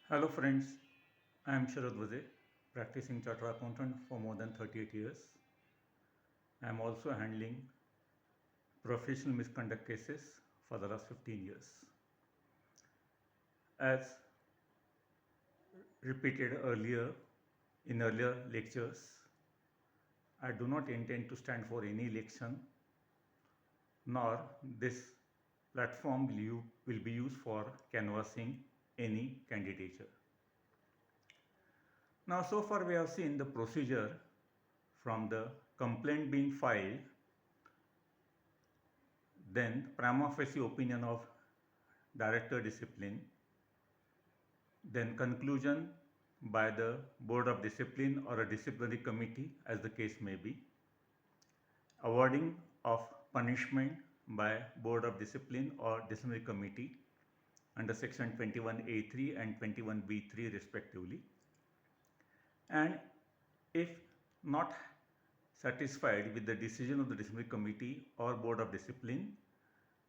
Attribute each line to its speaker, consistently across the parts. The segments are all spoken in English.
Speaker 1: Hello friends, I am Sharad Vaze, practicing chartered accountant for more than 38 years. I am also handling professional misconduct cases for the last 15 years. As repeated earlier in earlier lectures, I do not intend to stand for any election, nor this platform will be used for canvassing any candidature. Now, so far we have seen the procedure from the complaint being filed, then prima facie opinion of director discipline, then conclusion by the board of discipline or a disciplinary committee as the case may be, awarding of punishment by board of discipline or disciplinary committee under section 21A3 and 21B3 respectively, and if not satisfied with the decision of the disciplinary committee or board of discipline,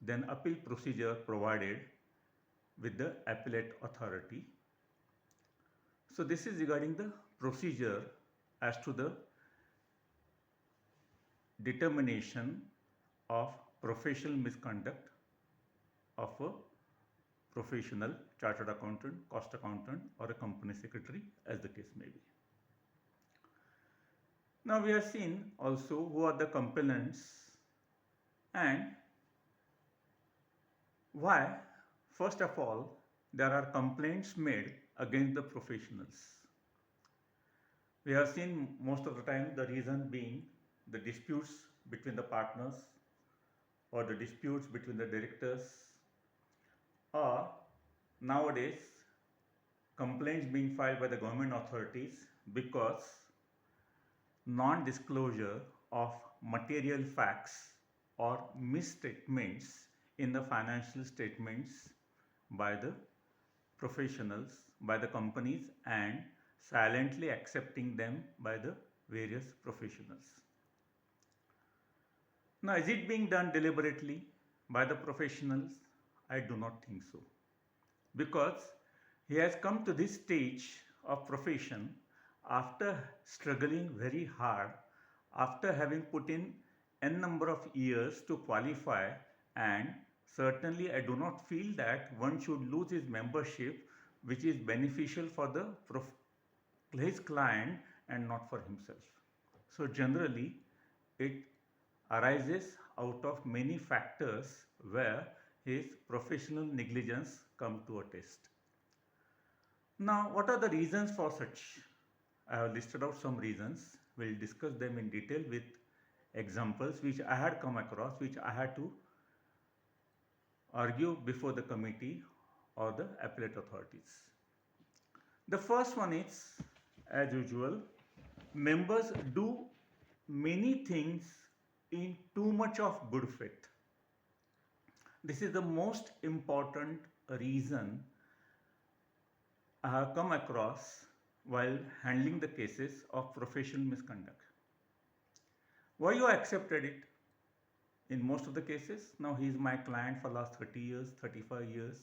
Speaker 1: then appeal procedure provided with the appellate authority. So this is regarding the procedure as to the determination of professional misconduct of a professional chartered accountant, cost accountant, or a company secretary as the case may be. Now we have seen also who are the complainants and why. First of all, there are complaints made against the professionals. We have seen most of the time the reason being the disputes between the partners or the disputes between the directors, or nowadays complaints being filed by the government authorities because non-disclosure of material facts or misstatements in the financial statements by the professionals, by the companies, and silently accepting them by the various professionals. Now, is it being done deliberately by the professionals? I do not think so, because he has come to this stage of profession after struggling very hard, after having put in n number of years to qualify, and certainly I do not feel that one should lose his membership, which is beneficial for his client and not for himself. So generally it arises out of many factors where his professional negligence come to a test. Now, what are the reasons for such? I have listed out some reasons. We'll discuss them in detail with examples which I had come across, which I had to argue before the committee or the appellate authorities. The first one is, as usual, members do many things in too much of good faith. This is the most important reason I have come across while handling the cases of professional misconduct. Why you accepted it? In most of the cases, now he is my client for last 30 years, 35 years.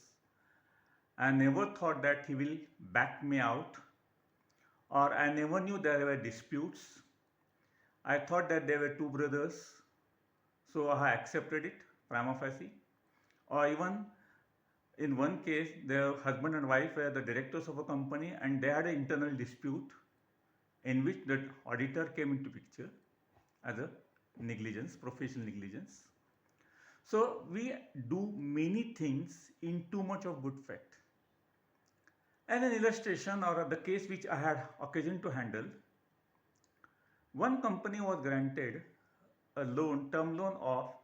Speaker 1: I never thought that he will back me out, or I never knew there were disputes. I thought that there were two brothers, so I accepted it prima facie. Or even in one case, the husband and wife were the directors of a company and they had an internal dispute in which the auditor came into picture as a negligence, professional negligence. So we do many things in too much of good faith. And an illustration or the case which I had occasion to handle, one company was granted a loan, term loan of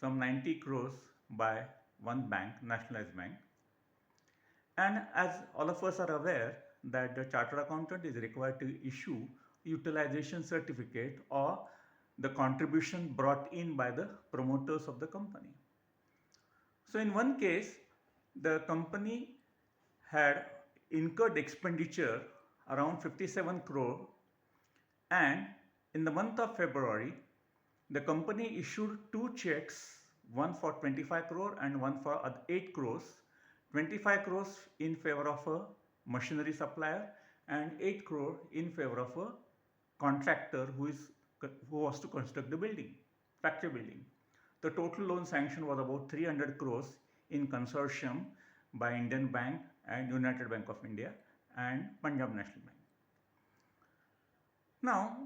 Speaker 1: some 90 crores by one bank, nationalized bank. And as all of us are aware that the chartered accountant is required to issue utilization certificate or the contribution brought in by the promoters of the company. So in one case, the company had incurred expenditure around 57 crore, and in the month of February, the company issued two checks, one for 25 crore and one for 8 crores, 25 crores in favor of a machinery supplier and 8 crore in favor of a contractor who was to construct the building, factory building. The total loan sanction was about 300 crores in consortium by Indian Bank and United Bank of India and Punjab National Bank. Now,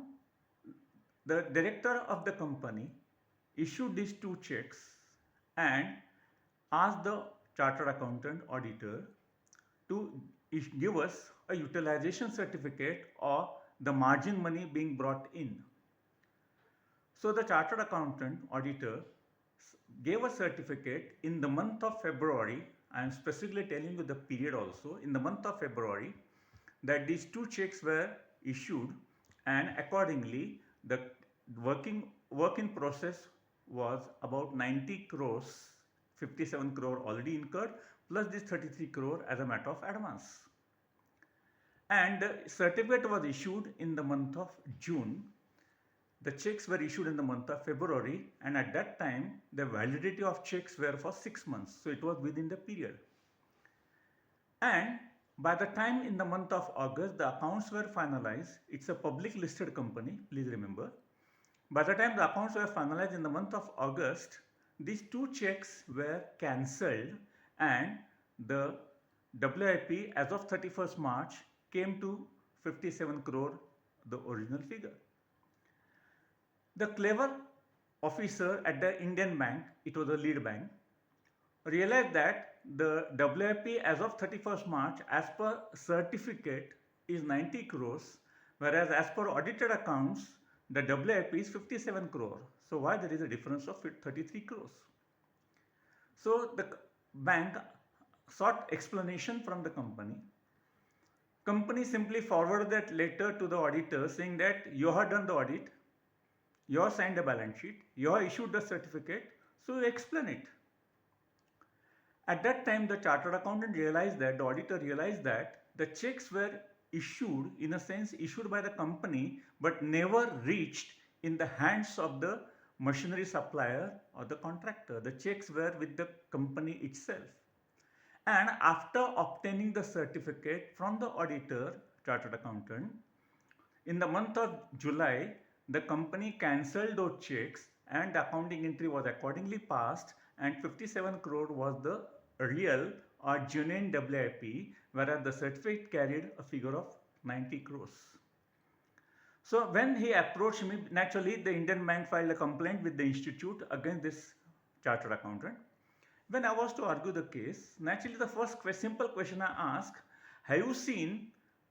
Speaker 1: the director of the company issued these two checks and asked the chartered accountant auditor to give us a utilization certificate or the margin money being brought in. So the chartered accountant auditor gave a certificate in the month of February. I am specifically telling you the period also. In the month of February, that these two checks were issued, and accordingly the work in process was about 90 crores, 57 crore already incurred, plus this 33 crore as a matter of advance. And the certificate was issued in the month of June. The checks were issued in the month of February, and at that time the validity of checks were for 6 months, so it was within the period. And by the time in the month of August the accounts were finalized, it's a public listed company, please remember. By the time the accounts were finalized in the month of August, these two checks were cancelled and the WIP as of 31st March came to 57 crore, the original figure. The clever officer at the Indian Bank, it was a lead bank, realized that the WIP as of 31st March as per certificate is 90 crores, whereas as per audited accounts the WIP is 57 crore. So why there is a difference of 33 crores? So the bank sought explanation from the company. Company simply forwarded that letter to the auditor saying that you have done the audit, you have signed the balance sheet, you have issued the certificate, so you explain it. At that time, the chartered accountant realized that, the auditor realized that the checks were issued, in a sense, issued by the company, but never reached in the hands of the machinery supplier or the contractor. The checks were with the company itself. And after obtaining the certificate from the auditor, chartered accountant, in the month of July, the company cancelled those checks and the accounting entry was accordingly passed, and 57 crore was the real or genuine WIP, whereas the certificate carried a figure of 90 crores. So when he approached me, naturally the Indian Bank filed a complaint with the institute against this chartered accountant. When I was to argue the case, naturally the first simple question I asked, have you seen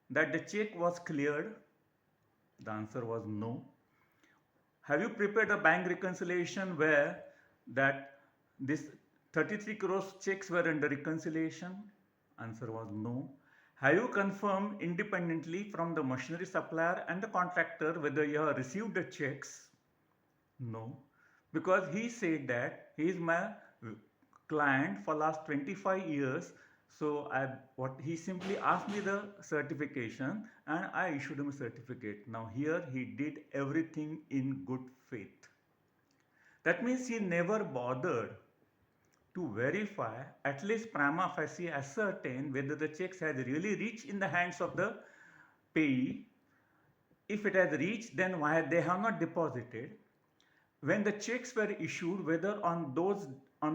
Speaker 1: that the check was cleared? The answer was no. Have you prepared a bank reconciliation where that this 33 crores checks were under reconciliation? Answer was no. Have you confirmed independently from the machinery supplier and the contractor whether you have received the checks? No. Because he said that he is my client for last 25 years. So he simply asked me the certification and I issued him a certificate. Now here he did everything in good faith. That means he never bothered to verify, at least prima facie ascertain whether the checks had really reached in the hands of the payee. If it has reached, then why they have not deposited. When the checks were issued, whether on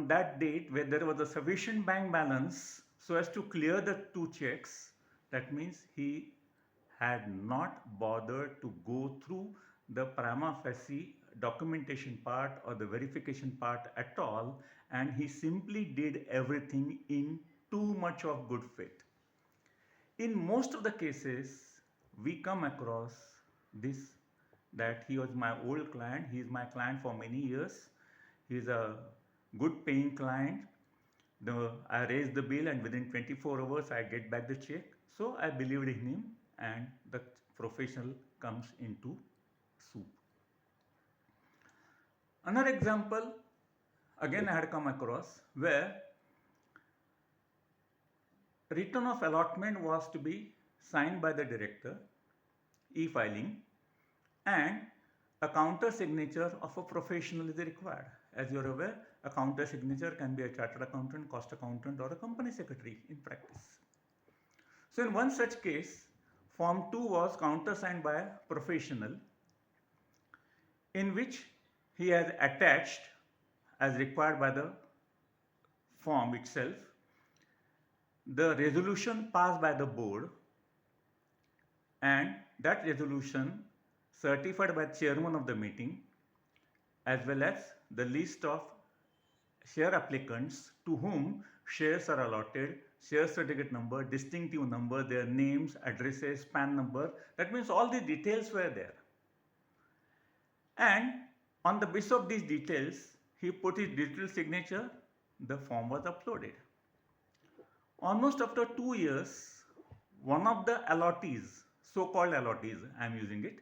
Speaker 1: that date where there was a sufficient bank balance so as to clear the two checks, that means he had not bothered to go through the prima facie documentation part or the verification part at all, and he simply did everything in too much of good faith. In most of the cases, we come across this, that he was my old client, he is my client for many years, he is a good paying client. I raised the bill and within 24 hours I get back the check. So I believed in him and the professional comes into soup. Another example, again I had come across, where return of allotment was to be signed by the director, e-filing, and a counter signature of a professional is required. As you are aware, a counter signature can be a chartered accountant, cost accountant, or a company secretary in practice. So in one such case, Form 2 was countersigned by a professional in which he has attached, as required by the form itself, the resolution passed by the board, and that resolution certified by chairman of the meeting, as well as the list of share applicants to whom shares are allotted, share certificate number, distinctive number, their names, addresses, PAN number. That means all the details were there. And on the basis of these details, he put his digital signature, the form was uploaded. Almost after 2 years, one of the allottees, so-called allottees, I am using it,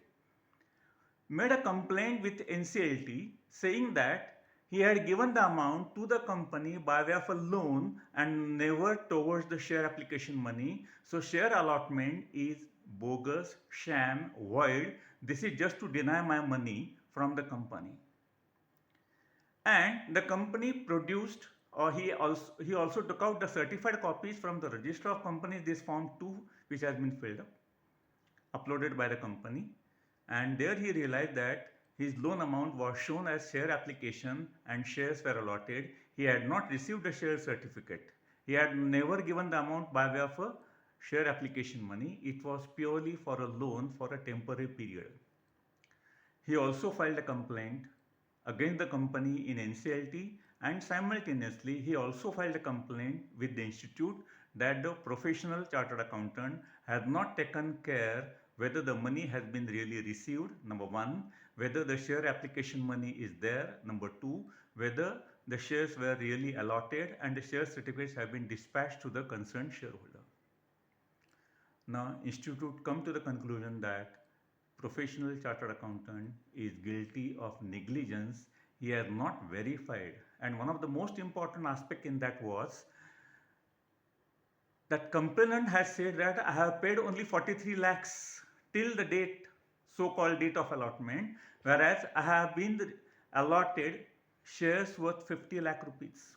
Speaker 1: made a complaint with NCLT saying that he had given the amount to the company by way of a loan and never towards the share application money. So share allotment is bogus, sham, void. This is just to deny my money from the company. And the company produced, or he also took out the certified copies from the register of companies, this form 2 which has been filled up, uploaded by the company, and there he realized that his loan amount was shown as share application and shares were allotted. He had not received a share certificate. He had never given the amount by way of a share application money. It was purely for a loan for a temporary period. He also filed a complaint against the company in NCLT, and simultaneously he also filed a complaint with the institute that the professional chartered accountant has not taken care whether the money has been really received, number one, whether the share application money is there, number two, whether the shares were really allotted and the share certificates have been dispatched to the concerned shareholder. Now, institute come to the conclusion that professional chartered accountant is guilty of negligence. He has not verified, and one of the most important aspect in that was that complainant has said that I have paid only 43 lakhs till the date, so-called date of allotment, whereas I have been allotted shares worth 50 lakh rupees.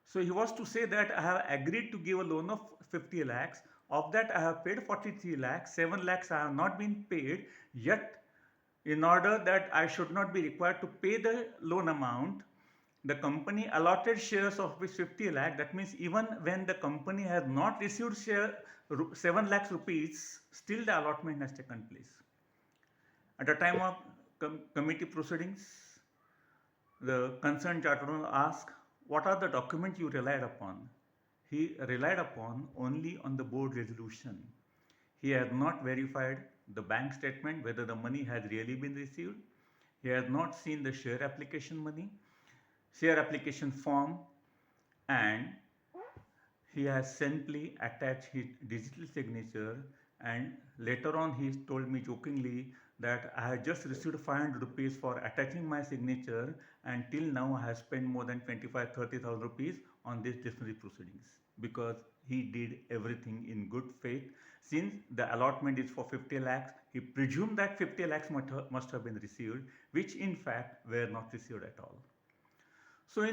Speaker 1: So he was to say that I have agreed to give a loan of 50 lakhs. Of that I have paid 43 lakhs, 7 lakhs I have not been paid, yet in order that I should not be required to pay the loan amount, the company allotted shares of which 50 lakh. That means even when the company has not received 7 lakhs rupees, still the allotment has taken place. At the time of committee proceedings, the concerned chartered asked, what are the documents you relied upon? He relied upon only on the board resolution. He has not verified the bank statement whether the money has really been received. He has not seen the share application money, share application form, and he has simply attached his digital signature, and later on he told me jokingly that I have just received 500 rupees for attaching my signature, and till now I have spent more than 25-30,000 rupees on these disciplinary proceedings, because he did everything in good faith. Since the allotment is for 50 lakhs, he presumed that 50 lakhs must have been received, which in fact were not received at all. So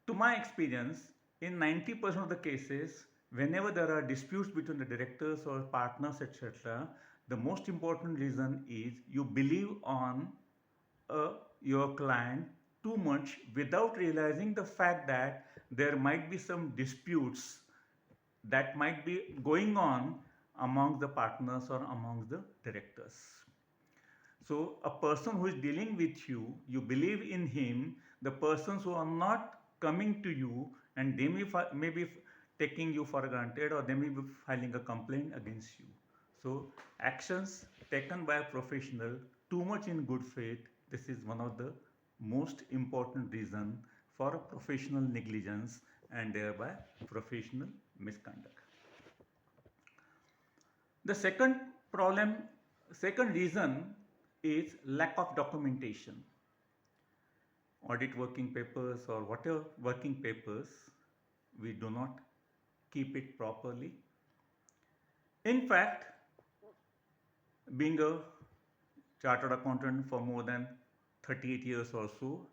Speaker 1: to my experience, in 90% of the cases, whenever there are disputes between the directors or partners, etc., the most important reason is you believe on your client too much without realizing the fact that there might be some disputes that might be going on among the partners or among the directors. So a person who is dealing with you, you believe in him. The persons who are not coming to you, and they may be taking you for granted, or they may be filing a complaint against you. So actions taken by a professional too much in good faith, this is one of the most important reason for professional negligence and thereby professional misconduct. The second reason is lack of documentation. Audit working papers or whatever working papers, we do not keep it properly. In fact, being a chartered accountant for more than 38 years or so,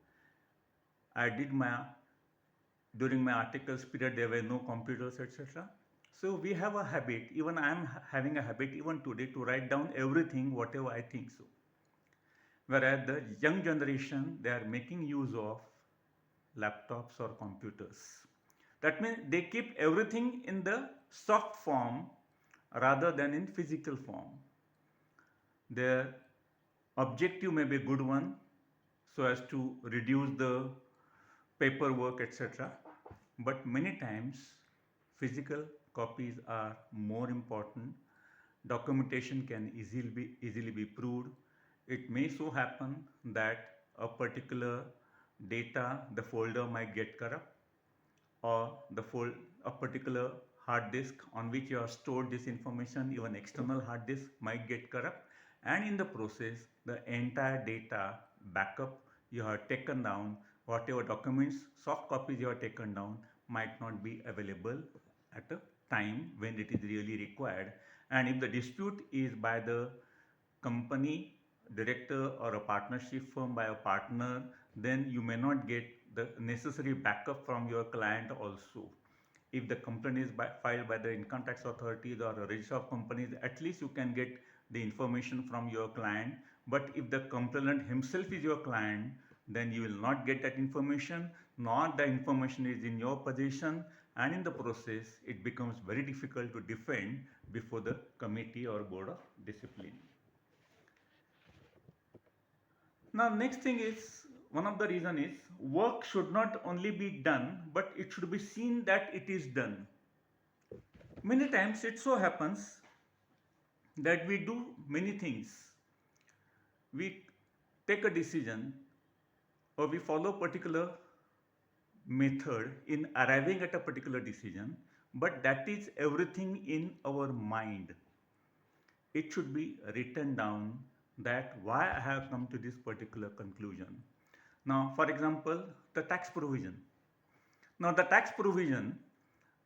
Speaker 1: during my articles period, there were no computers, etc. So we have a habit, even I am having a habit even today to write down everything, whatever I think so. Whereas the young generation, they are making use of laptops or computers. That means they keep everything in the soft form rather than in physical form. Their objective may be a good one, so as to reduce the paperwork, etc. But many times physical copies are more important. Documentation can easily be proved. It may so happen that a particular data, the folder might get corrupt, or a particular hard disk on which you have stored this information, even external hard disk might get corrupt, and in the process the entire data backup you have taken down, whatever documents, soft copies you have taken down, might not be available at a time when it is really required. And if the dispute is by the company director or a partnership firm by a partner, then you may not get the necessary backup from your client also. If the complaint is filed by the income tax authorities or a register of companies, at least you can get the information from your client. But if the complainant himself is your client, then you will not get that information, nor the information is in your possession, and in the process it becomes very difficult to defend before the committee or board of discipline. Now, next thing is, one of the reason is work should not only be done, but it should be seen that it is done. Many times it so happens that we do many things. We take a decision or we follow particular method in arriving at a particular decision, but that is everything in our mind. It should be written down that why I have come to this particular conclusion. Now, for example, the tax provision. Now, the tax provision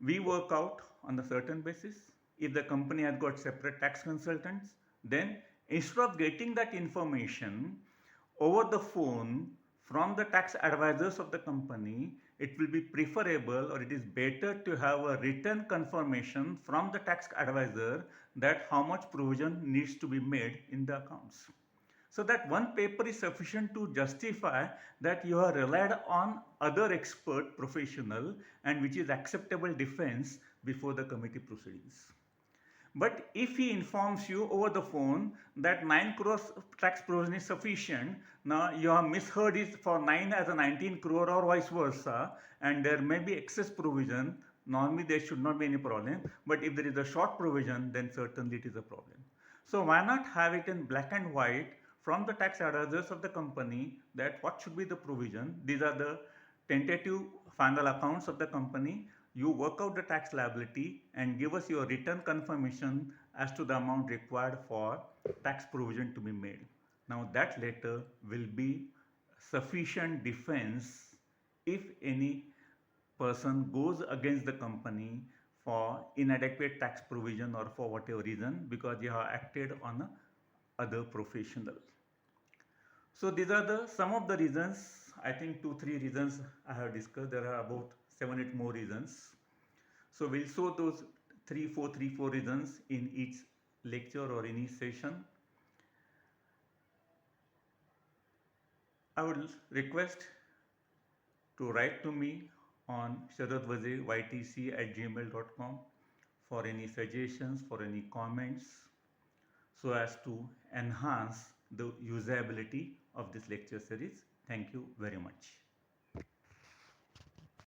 Speaker 1: we work out on a certain basis. If the company has got separate tax consultants, then instead of getting that information over the phone from the tax advisors of the company, it will be preferable, or it is better to have a written confirmation from the tax advisor that how much provision needs to be made in the accounts. So that one paper is sufficient to justify that you have relied on other expert professional, and which is acceptable defense before the committee proceedings. But if he informs you over the phone that 9 crores tax provision is sufficient, now you have misheard it for 9 as a 19 crore or vice versa, and there may be excess provision. Normally there should not be any problem, but if there is a short provision, then certainly it is a problem. So why not have it in black and white from the tax advisors of the company that what should be the provision? These are the tentative final accounts of the company. You work out the tax liability and give us your written confirmation as to the amount required for tax provision to be made. Now that letter will be sufficient defense if any person goes against the company for inadequate tax provision or for whatever reason, because you have acted on a other professional. So these are the some of the reasons. I think 2-3 reasons I have discussed. There are about 7-8 more reasons. So we'll show those 3-4 reasons in each lecture or in each session. I would request to write to me on sharadvaze@gmail.com for any suggestions, for any comments, so as to enhance the usability of this lecture series. Thank you very much.